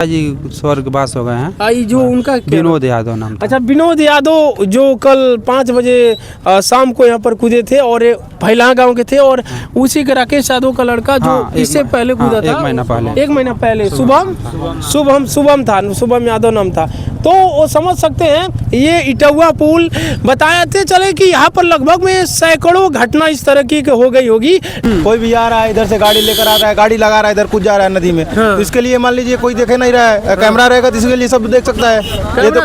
जी स्वर्गवास हो गए हैं। आई जो उनका विनोद यादव नाम था। अच्छा, विनोद यादव जो कल 5 बजे शाम को यहाँ पर कूदे थे और फैला गांव के थे और उसी के राकेश यादव का लड़का जो इससे पहले कूदा था 1 महीना पहले शुभम था, शुभम यादव नाम था। तो वो समझ सकते हैं ये इटौआ पुल बताते चले कि यहाँ पर लगभग में सैकड़ों घटना इस तरह की हो गई होगी। कोई भी आ रहा है इधर से गाड़ी लेकर आ रहा है, गाड़ी लगा रहा है, इधर कूद जा रहा है नदी में। तो इसके लिए मान लीजिए कोई देखे नहीं रहा है, कैमरा रहेगा तो इसके लिए सब देख सकता है। ये तो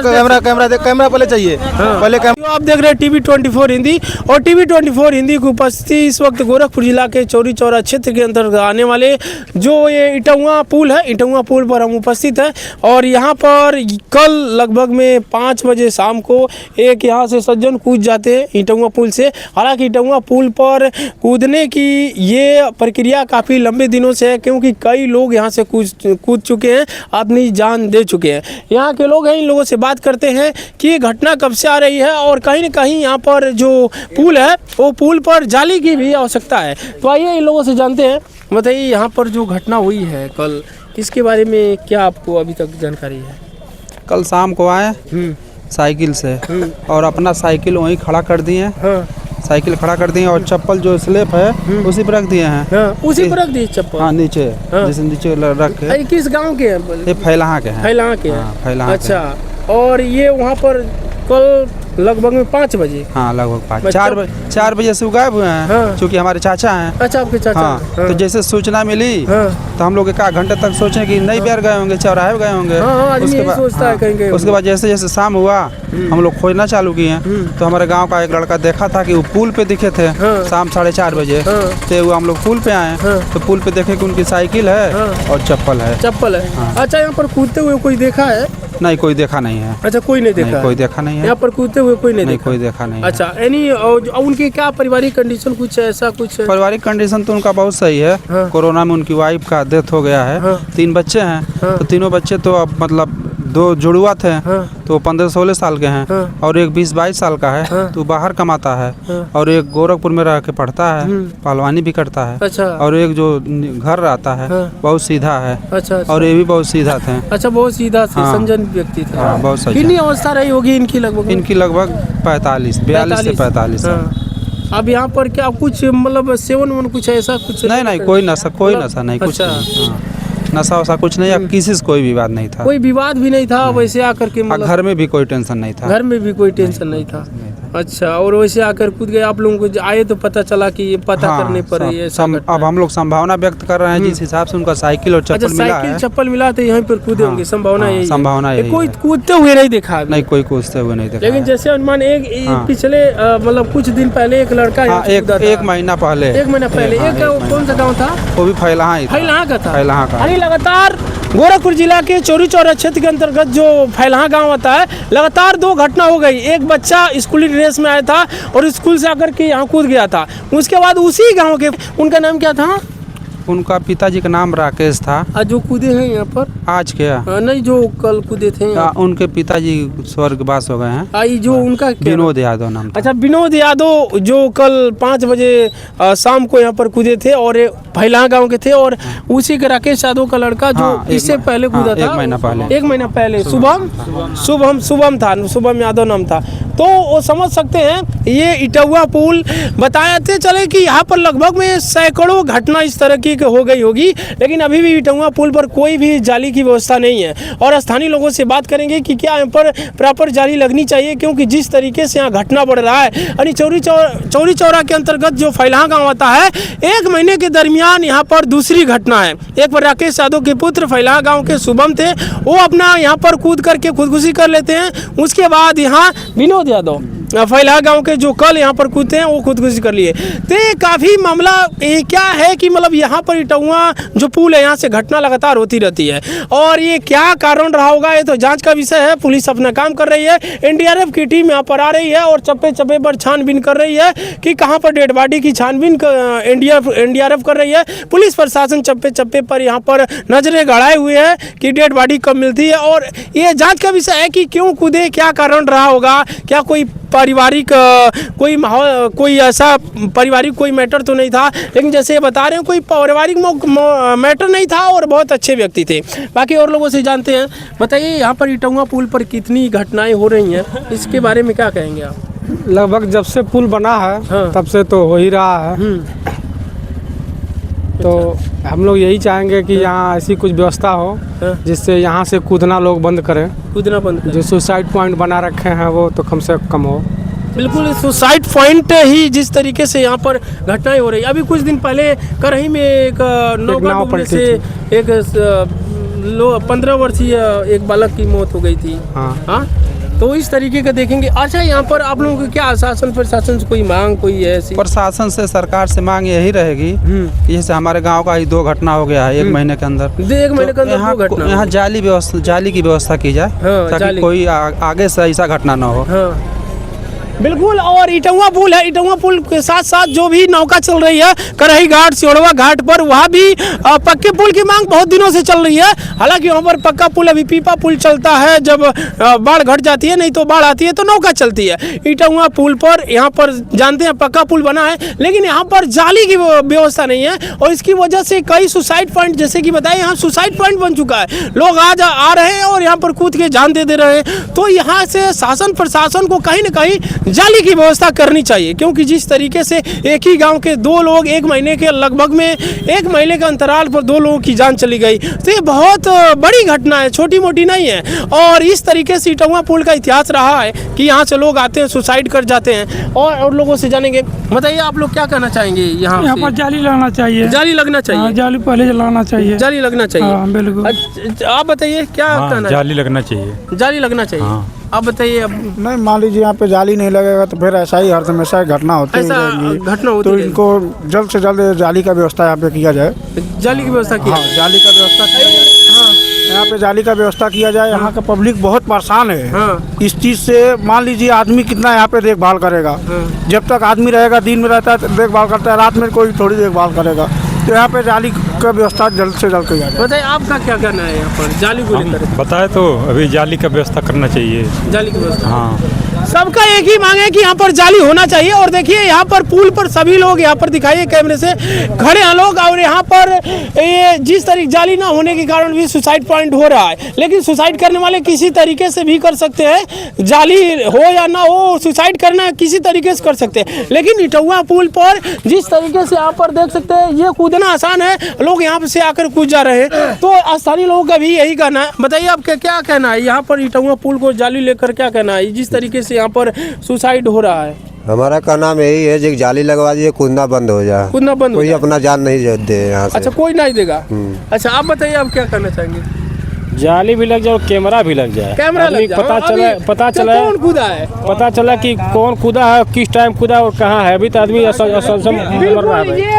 कैमरा पहले चाहिए। पहले आप देख रहे हैं टीवी 24 हिंदी और टीवी 24 हिंदी की उपस्थिति इस वक्त गोरखपुर जिला के चौरी चौरा क्षेत्र के अंतर्गत आने वाले जो ये इटौआ पुल है, इटौआ पुल पर हम उपस्थित है। और यहाँ पर कल लगभग में 5 बजे शाम को एक यहाँ से सज्जन कूद जाते हैं इटौआ पुल से। हालांकि इटौआ पुल पर कूदने की ये प्रक्रिया काफ़ी लंबे दिनों से है, क्योंकि कई लोग यहाँ से कूद चुके हैं, अपनी जान दे चुके हैं। यहाँ के लोग हैं, इन लोगों से बात करते हैं कि ये घटना कब से आ रही है और कहीं न कहीं यहाँ पर जो पुल है वो पुल पर जाली की भी आवश्यकता है। तो आइए इन लोगों से जानते हैं। बताइए यहाँ पर जो घटना हुई है कल, इसके बारे में क्या आपको अभी तक जानकारी है? कल शाम को आए साइकिल से और अपना साइकिल वहीं खड़ा कर दिए। साइकिल खड़ा कर दिए और चप्पल जो स्लेप है उसी पर रख दिए हैं। उसी पर रख दिए चप्पल? हाँ, नीचे जैसे नीचे रख के। किस गांव के हैं? ये फैलाहा के हैं। फैलाहा। अच्छा, और ये वहाँ पर कल लगभग में 5 बजे? हाँ, लगभग 5 4 बजे से गायब हुए हैं। चूँकि हमारे चाचा हैं। अच्छा, आपके चाचा। हाँ, तो जैसे सूचना मिली तो हम लोग 1 घंटे तक सोचे कि नहीं बैर गए होंगे, चौराहे गए होंगे। उसके बाद जैसे जैसे शाम हुआ हम लोग खोजना चालू किए। तो हमारे गांव का एक लड़का देखा था कि वो पुल पे दिखे थे शाम 4:30 बजे। तो हम लोग पुल पे आए तो पुल पे देखे कि उनकी साइकिल है और चप्पल है। अच्छा, यहाँ पर कूदते हुए कोई देखा है? नहीं, कोई देखा नहीं है। अच्छा, कोई नहीं देखा? कोई देखा नहीं है यहाँ पर कूदते हुए कोई नहीं देखा? कोई देखा नहीं। अच्छा, उनकी क्या पारिवारिक कंडीशन कुछ ऐसा कुछ? पारिवारिक कंडीशन तो उनका बहुत सही है। कोरोना में उनकी वाइफ का डेथ हो गया है। 3 बच्चे हैं। तो तीनों बच्चे तो अब मतलब 2 जुड़वा थे तो 15-16 साल के हैं और एक 20-22 साल का है तो बाहर कमाता है और एक गोरखपुर में रह के पढ़ता है, पहलवानी भी करता है। अच्छा। और एक जो घर रहता है बहुत सीधा है। अच्छा। और ये भी बहुत सीधा थे। अच्छा, बहुत सीधा संजन व्यक्ति थे। बहुत सही। कितनी अवस्था रही होगी इनकी? लगभग 42 से 45। अब यहाँ पर क्या कुछ मतलब सेवन कुछ ऐसा कुछ? नहीं, कोई नशा नहीं, कुछ नहीं। नशा वशा कुछ नहीं। अब किसी से कोई विवाद नहीं था। कोई विवाद भी नहीं था वैसे आकर के? मतलब घर में भी कोई टेंशन नहीं था। घर में भी कोई टेंशन नहीं था। अच्छा, और वैसे आकर कूद गए। आप लोगों को आए तो पता चला कि ये पता करने पर ये अब हम लोग संभावना व्यक्त कर रहे हैं जिस हिसाब से उनका साइकिल और चप्पल मिला है। चप्पल मिला तो यहीं पर कूदे होंगे, संभावना यही है। संभावना यही है। कोई कूदते हुए नहीं देखा? नहीं, कोई कूदते हुए नहीं देखा। लेकिन जैसे अनुमान पिछले मतलब कुछ दिन पहले एक लड़का 1 महीना पहले कौन सा गाँव था? वो भी फैलाहा का था। लगातार गोरखपुर जिला के चौरी चौरा क्षेत्र के अंतर्गत जो फैलाहा गांव आता है, लगातार 2 घटना हो गई। एक बच्चा स्कूली ड्रेस में आया था और स्कूल से आकर के यहाँ कूद गया था। उसके बाद उसी गांव के, उनका नाम क्या था? उनका पिताजी का नाम राकेश था। जो कूदे हैं यहाँ पर आज क्या? नहीं, जो कल कूदे थे उनके पिताजी स्वर्गवास हो गए हैं। आई जो उनका विनोद यादव नाम था। अच्छा, विनोद यादव जो कल 5 बजे शाम को यहाँ पर कूदे थे और फैलाहा गांव के थे और उसी के राकेश यादव का लड़का जो इससे पहले कूदा था 1 महीना पहले शुभम था, शुभम यादव नाम था। तो वो समझ सकते हैं ये इटौआ पुल बताते चले कि यहाँ पर लगभग में सैकड़ों घटना इस तरह की हो गई होगी। लेकिन अभी भी इटौआ पुल पर कोई भी जाली की व्यवस्था नहीं है और स्थानीय लोगों से बात करेंगे कि क्या यहाँ पर प्रॉपर जाली लगनी चाहिए, क्योंकि जिस तरीके से यहाँ घटना बढ़ रहा है। यानी चौरी चौरा के अंतर्गत जो फैलाहा गाँव आता है, 1 महीने के दरमियान यहाँ पर दूसरी घटना है। एक बार राकेश यादव के पुत्र फैलाहा गाँव के शुभम थे, वो अपना यहाँ पर कूद करके खुदकुशी कर लेते हैं। उसके बाद यहाँ विनोद यादव फैलाहा गांव के जो कल यहाँ पर कूदते हैं वो खुदकुशी कर लिए। तो ये काफ़ी मामला क्या है कि मतलब यहाँ पर इटौआ जो पुल है यहाँ से घटना लगातार होती रहती है और ये क्या कारण रहा होगा ये तो जांच का विषय है। पुलिस अपना काम कर रही है, एनडीआरएफ की टीम यहाँ पर आ रही है और चप्पे चप्पे पर छानबीन कर रही है कि कहाँ पर डेड बॉडी की छानबीन एनडीआरएफ कर रही है। पुलिस प्रशासन चप्पे चप्पे पर यहाँ पर नजरें गड़ाए हुए है कि डेड बॉडी कब मिलती है और ये जाँच का विषय है कि क्यों कूदे, क्या कारण रहा होगा, क्या कोई पारिवारिक कोई माहौल, कोई ऐसा पारिवारिक कोई मैटर तो नहीं था, लेकिन जैसे ये बता रहे हैं कोई पारिवारिक मैटर नहीं था और बहुत अच्छे व्यक्ति थे। बाकी और लोगों से जानते हैं। बताइए यहाँ पर इटौवा पुल पर कितनी घटनाएं हो रही हैं, इसके बारे में क्या कहेंगे आप? लगभग जब से पुल बना है तब से तो हो ही रहा है। तो हम लोग यही चाहेंगे कि यहाँ ऐसी कुछ व्यवस्था हो जिससे यहाँ से कूदना लोग बंद करें। कूदना बंद करें। जो सुसाइड पॉइंट बना रखे हैं वो तो कम से कम हो। बिल्कुल, सुसाइड पॉइंट ही जिस तरीके से यहाँ पर घटनाएं हो रही। अभी कुछ दिन पहले करही में एक नौका डूबने से एक 15 वर्षीय एक बालक की मौत हो गई थी। हाँ, तो इस तरीके का देखेंगे। अच्छा, यहाँ पर आप लोगों को क्या शासन प्रशासन से कोई मांग कोई ऐसी? प्रशासन से सरकार से मांग यही रहेगी कि जैसे हमारे गांव का ही 2 घटना हो गया है 1 महीने के अंदर। 1 महीने के अंदर 2 घटना। यहाँ जाली की व्यवस्था की जाए ताकि कोई आगे से ऐसा घटना ना हो। बिल्कुल। और इटौवा पुल है, इटौवा पुल के साथ साथ जो भी नौका चल रही है करही घाट सियोड़वा घाट पर, वहाँ भी पक्के पुल की मांग बहुत दिनों से चल रही है। हालांकि वहाँ पर पक्का पुल अभी पीपा पुल चलता है जब बाढ़ घट जाती है, नहीं तो बाढ़ आती है तो नौका चलती है। इटौवा पुल पर यहाँ पर जानते हैं पक्का पुल बना है, लेकिन यहाँ पर जाली की व्यवस्था नहीं है और इसकी वजह से कई सुसाइड पॉइंट, जैसे कि बताया, यहाँ सुसाइड पॉइंट बन चुका है। लोग आज आ रहे हैं और यहाँ पर कूद के जान दे रहे हैं। तो यहाँ से शासन प्रशासन को कहीं ना कहीं जाली की व्यवस्था करनी चाहिए, क्योंकि जिस तरीके से एक ही गांव के 2 लोग 1 महीने के लगभग में 1 महीने के अंतराल पर 2 लोगों की जान चली गई, तो ये बहुत बड़ी घटना है, छोटी मोटी नहीं है। और इस तरीके से इटौवा पुल का इतिहास रहा है कि यहाँ से लोग आते हैं, सुसाइड कर जाते हैं। और लोगों से जानेंगे। बताइए आप लोग क्या कहना चाहेंगे? यहाँ पर जाली लगना चाहिए। जाली लगना चाहिए। जाली पहले लगाना चाहिए। जाली लगना चाहिए। बिल्कुल। आप बताइए क्या कहना? जाली लगना चाहिए। जाली लगना चाहिए। आप बताइए। अब नहीं, मान लीजिए यहाँ पे जाली नहीं लगेगा तो फिर ऐसा ही हर हमेशा घटना होती रहेगी। घटना होती तो इनको जल्द से जल्द जाली का व्यवस्था यहाँ पे किया जाए। जाली की व्यवस्था की? हाँ, जाली का व्यवस्था किया जाए। यहाँ पे जाली का व्यवस्था किया जाए। यहाँ का पब्लिक बहुत परेशान है इस चीज़ से। मान लीजिए आदमी कितना यहाँ पे देखभाल करेगा। जब तक आदमी रहेगा, दिन में रहता है देखभाल करता है, रात में कोई थोड़ी देखभाल करेगा। तो यहाँ पे जाली का व्यवस्था जल्द से जल्द किया जाए। बताइए आपका क्या कहना है यहाँ पर जाली को लेकर? बताए तो अभी जाली का व्यवस्था करना चाहिए। जाली की व्यवस्था, हाँ। सबका एक ही मांग है कि यहाँ पर जाली होना चाहिए। और देखिए यहाँ पर पुल पर सभी लोग यहाँ पर दिखाइए कैमरे से खड़े हैं लोग, और यहाँ पर ये जिस तरीके जाली ना होने के कारण भी सुसाइड पॉइंट हो रहा है। लेकिन सुसाइड करने वाले किसी तरीके से भी कर सकते हैं, जाली हो या ना हो, सुसाइड करना किसी तरीके से कर सकते हैं। लेकिन इटौवा पुल पर जिस तरीके से यहाँ पर देख सकते हैं, ये कूदना आसान है, लोग यहाँ से आकर कूद जा रहे हैं। तो स्थानीय लोगों का भी यही कहना है। बताइए आपका क्या कहना है यहाँ पर इटौवा पुल को जाली लेकर? क्या कहना है जिस तरीके से यहाँ पर सुसाइड हो रहा है? हमारा का नाम यही है जो जाली लगवा दीजिए, कूदना बंद हो जाए। कूदना बंद, कोई अपना जान नहीं दे यहाँ से। अच्छा, कोई नहीं देगा। अच्छा, आप बताइए आप क्या करना चाहेंगे? जाली भी लग जाए और कैमरा भी लग जाए। कैमरा लग जाए। पता चला कौन कूदा है, पता चला कि कौन कूदा है, किस टाइम कूदा और कहाँ है। अभी तो आदमी ये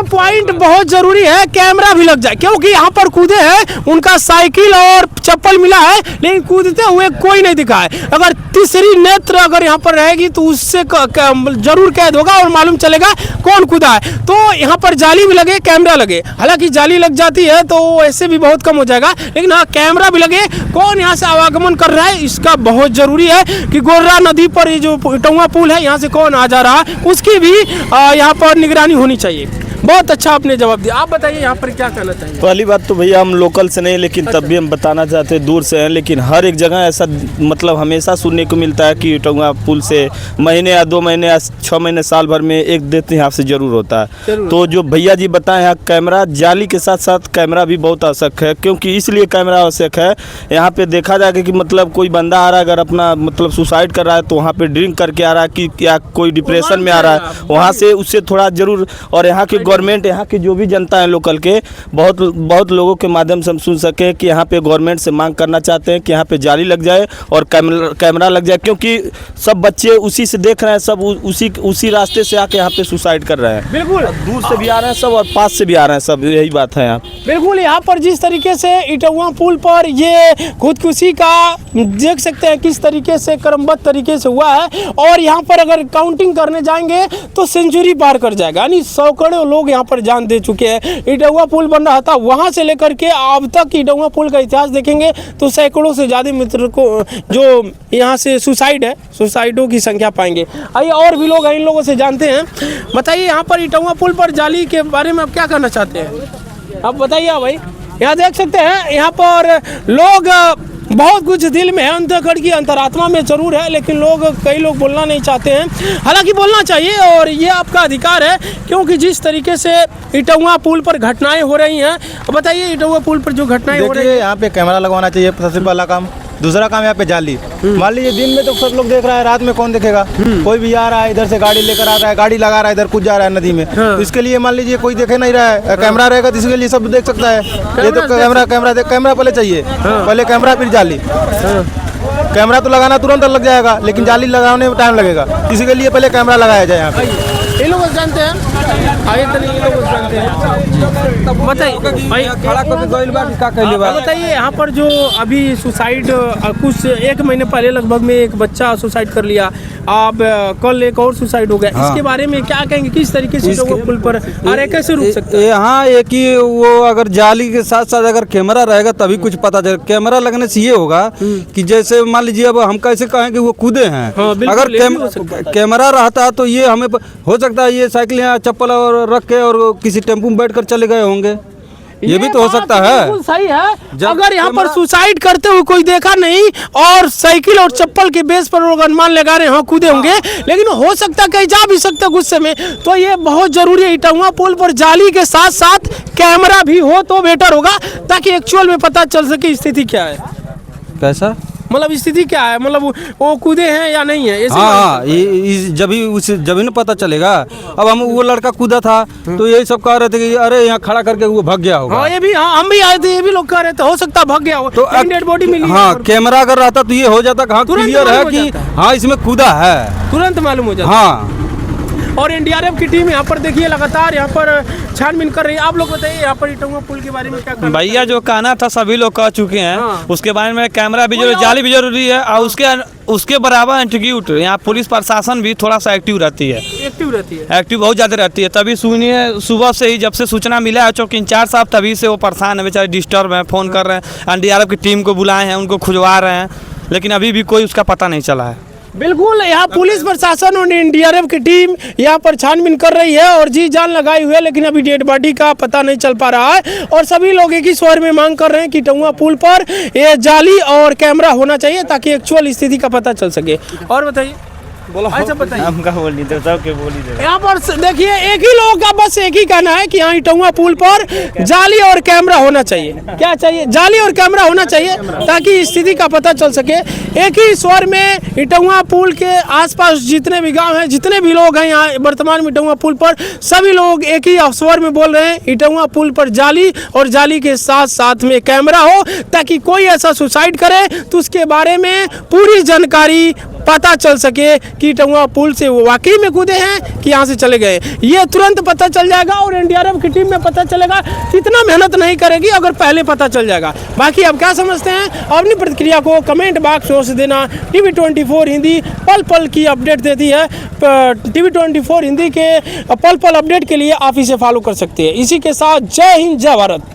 पॉइंट बहुत जरूरी है, कैमरा भी लग जाए, क्योंकि यहाँ पर कूदे हैं, उनका साइकिल और चप्पल मिला है, लेकिन कूदते हुए कोई नहीं दिखा है। अगर तीसरी नेत्र अगर यहाँ पर रहेगी तो उससे जरूर कैद होगा और मालूम चलेगा कौन कूदा है। तो यहाँ पर जाली भी लगे, कैमरा लगे। हालांकि जाली लग जाती है तो ऐसे भी बहुत कम हो जाएगा, लेकिन हाँ कैमरा भी लगे, कौन यहाँ से आवागमन कर रहा है इसका बहुत जरूरी है कि गोर्रा नदी पर ये जो इटौवा पुल है यहाँ से कौन आ जा रहा है उसकी भी यहाँ पर निगरानी होनी चाहिए। बहुत अच्छा आपने जवाब दिया। आप बताइए यहाँ पर क्या कहना चाहिए? पहली बात तो भैया हम लोकल से नहीं, लेकिन तब भी हम बताना चाहते हैं, दूर से हैं, लेकिन हर एक जगह ऐसा मतलब हमेशा सुनने को मिलता है कि इटौवा पुल से महीने या 2 महीने या 6 महीने साल भर में एक दिन यहाँ से जरूर होता है। तो जो भैया जी बताएं, यहाँ कैमरा, जाली के साथ साथ कैमरा भी बहुत आवश्यक है। क्योंकि इसलिए कैमरा आवश्यक है, यहाँ पे देखा जाएगा कि मतलब कोई बंदा आ रहा है, अगर अपना मतलब सुसाइड कर रहा है तो वहाँ पे ड्रिंक करके आ रहा है कि या कोई डिप्रेशन में आ रहा है, वहाँ से उससे थोड़ा जरूर। और यहाँ की गवर्नमेंट, यहाँ की जो भी जनता है लोकल के, बहुत लोगों के माध्यम से हम सुन सके कि यहाँ पे गवर्नमेंट से मांग करना चाहते हैं कि यहाँ पे जाली लग जाए और कैमरा लग जाए, क्योंकि सब बच्चे उसी से देख रहे हैं, सब उसी रास्ते से आके यहाँ पे सुसाइड कर रहे हैं। बिल्कुल, दूर से भी आ रहे हैं सब और पास से भी आ रहे हैं सब, यही बात है यहाँ। बिल्कुल, यहाँ पर जिस तरीके से इटौवा पुल पर ये खुदकुशी का देख सकते हैं किस तरीके से क्रमबद्ध तरीके से हुआ है। और यहाँ पर अगर काउंटिंग करने जाएंगे तो सेंचुरी पार कर जाएगा, यानी सैकड़ों लोग यहाँ पर जान दे चुके हैं। इटौवा पुल बन रहा था, वहाँ से लेकर के अब तक इटौवा पुल का इतिहास देखेंगे तो सैकड़ों से ज़्यादा मित्र को जो यहाँ से सुसाइडों की संख्या पाएंगे। आइए और भी लोग इन लोगों से जानते हैं। बताइए यहाँ पर इटौवा पुल पर जाली के बारे में आप क्या कहना चाहते हैं? आप बताइए भाई। यहाँ देख सकते हैं, यहाँ पर लोग बहुत कुछ दिल में है, अंतःकरण की अंतरात्मा में जरूर है, लेकिन कई लोग बोलना नहीं चाहते हैं। हालांकि बोलना चाहिए और ये आपका अधिकार है, क्योंकि जिस तरीके से इटौवा पुल पर घटनाएं हो रही हैं। बताइए इटौवा पुल पर जो घटनाएं हो रही है, यहाँ पे कैमरा लगवाना चाहिए सबसे पहला काम। दूसरा काम यहाँ पे जाली। मान लीजिए दिन में तो सब लोग देख रहा है, रात में कौन देखेगा? कोई भी आ रहा है इधर से गाड़ी लेकर आ रहा है, गाड़ी लगा रहा है, इधर कूद जा रहा है नदी में। तो इसके लिए मान लीजिए कोई देखे नहीं रहा है, कैमरा रहेगा तो इसके लिए सब देख सकता है। ये तो कैमरा पहले चाहिए, पहले कैमरा फिर जाली। कैमरा तो लगाना तुरंत लग जाएगा, लेकिन जाली लगाने में टाइम लगेगा, इसी के लिए पहले कैमरा लगाया जाए यहाँ पे। ये लोग जानते हैं, आइए ये लोग जानते हैं। बताइए यहाँ पर जो अभी सुसाइड कुछ 1 महीने पहले लगभग में एक बच्चा सुसाइड कर लिया, अब कल एक और सुसाइड हो गया। हाँ। इसके बारे में क्या कहेंगे? किस तरीके से वो पुल पर आ रहे, कैसे रुक सकते हैं? यहाँ एक ही वो अगर जाली के साथ साथ अगर कैमरा रहेगा तभी कुछ पता चलेगा। कैमरा लगने से ये होगा कि जैसे मान लीजिए अब हम कैसे कहें कि वो कूदे हैं। हाँ, अगर कैमरा रहता तो ये हमें हो सकता है ये साइकिल यहाँ चप्पल और रख के और किसी टेम्पू में बैठकर चले गए होंगे। ये भी तो हो सकता है। बिल्कुल सही है। अगर यहाँ पर सुसाइड करते हुए कोई देखा नहीं और साइकिल और चप्पल के बेस पर लोग अनुमान लगा रहे हैं कूदे होंगे, लेकिन हो सकता है कहीं जा भी सकता गुस्से में। तो ये बहुत जरूरी है, इटौवा पुल पर जाली के साथ साथ कैमरा भी हो तो बेटर होगा, ताकि एक्चुअल में पता चल सके स्थिति क्या है। कैसा मतलब स्थिति क्या है, मतलब वो कूदे हैं या नहीं है? हाँ, जब ही पता चलेगा। अब हम वो लड़का कूदा था तो यही सब कह रहे थे कि अरे यहाँ खड़ा करके वो भाग गया होगा। हाँ, ये भी हम भी आए थे, ये भी लोग कह रहे थे हो सकता भाग गया हो, तो डेड बॉडी मिली। हाँ, कैमरा अगर रहता तो ये हो जाता, हाँ क्लियर है कि हाँ इसमें कूदा है, तुरंत मालूम हो जाता। हाँ। और एनडीआरएफ की टीम यहाँ पर देखिए लगातार यहाँ पर छानबीन कर रही है। आप लोग बताइए यहाँ पर इटौवा पुल के बारे में क्या कहना? भैया जो कहना था सभी लोग कह चुके हैं। हाँ। उसके बारे में कैमरा भी जरूरी, जाली भी जरूरी है, और उसके बराबर इंस्टीट्यूट यहाँ पुलिस प्रशासन भी थोड़ा सा एक्टिव रहती है। एक्टिव बहुत ज़्यादा रहती है। तभी सुनिए सुबह से ही जब से सूचना मिला है चौकी इंचार्ज साहब, तभी से वो परेशान है बेचारे, डिस्टर्ब हैं, फ़ोन कर रहे हैं, एनडीआरएफ की टीम को बुलाए हैं, उनको खुजवा रहे हैं, लेकिन अभी भी कोई उसका पता नहीं चला है। बिल्कुल, यहाँ पुलिस प्रशासन और एनडीआरएफ की टीम यहाँ पर छानबीन कर रही है और जी जान लगाई हुई है, लेकिन अभी डेड बॉडी का पता नहीं चल पा रहा है। और सभी लोग एक ही स्वर में मांग कर रहे हैं कि इटौवा पुल पर ये जाली और कैमरा होना चाहिए, ताकि एक्चुअल स्थिति का पता चल सके। और बताइए, अच्छा बताइए, यहाँ पर देखिए एक ही लोगों का बस एक ही कहना है कि यहाँ इटौवा पुल पर जाली और कैमरा होना चाहिए। क्या चाहिए? जाली और कैमरा होना चाहिए, ताकि स्थिति का पता चल सके। एक ही स्वर में इटौवा पुल के आसपास जितने भी गांव हैं, जितने भी लोग हैं यहाँ वर्तमान में इटौवा पुल पर, सभी लोग एक ही स्वर में बोल रहे हैं इटौवा पुल पर जाली और जाली के साथ साथ में कैमरा हो, ताकि कोई ऐसा सुसाइड करे तो उसके बारे में पूरी जानकारी पता चल सके कि इटौवा पुल से वो वाकई में कूदे हैं कि यहाँ से चले गए। ये तुरंत पता चल जाएगा और एनडीआरएफ की टीम में पता चलेगा। इतना मेहनत नहीं करेगी अगर पहले पता चल जाएगा। बाकी अब क्या समझते हैं, अपनी प्रतिक्रिया को कमेंट बॉक्स में देना। टीवी 24 हिंदी पल पल की अपडेट देती है। टीवी 24 हिंदी के पल पल अपडेट के लिए आप इसे फॉलो कर सकते हैं। इसी के साथ जय हिंद, जय भारत।